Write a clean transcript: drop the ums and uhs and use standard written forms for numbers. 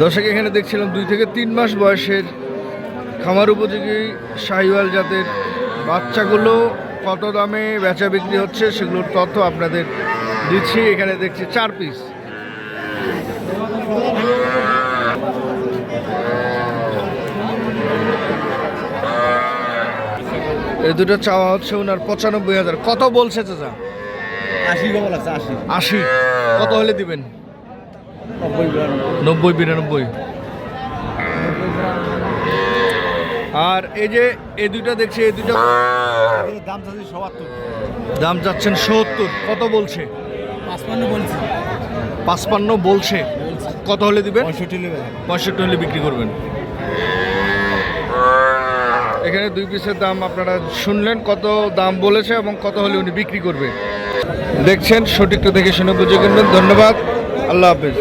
দর্শক এখানে দেখছিলাম 2 থেকে 3 মাস বয়সের খামার উপযোগী শাহিওয়াল জাতের বাচ্চাগুলো কত দামে বেচা বিক্রি হচ্ছে সেগুলোর তথ্য আপনাদের দিচ্ছি। এখানে দেখছি 4 পিস। এই দুটো চাওয়া হচ্ছে ওনার 95,000। কত বলছে চাচা? 80। কত হলে দিবেন? 90-92। আর এই যে এই দুইটা দেখছি, এই দুইটা দাম চাচ্ছেন 70। কত বলছে? 55 বলছে। কত হলে দিবেন? 65 হলে বিক্রি করবেন। এখানে 2 পিসের দাম আপনারা শুনলেন, কত দাম বলেছে এবং কত হলে উনি বিক্রি করবে। দেখছেন, সঠিকটা দেখে শুনে বুঝে কিনবেন। ধন্যবাদ, আল্লাহ হাফেজ।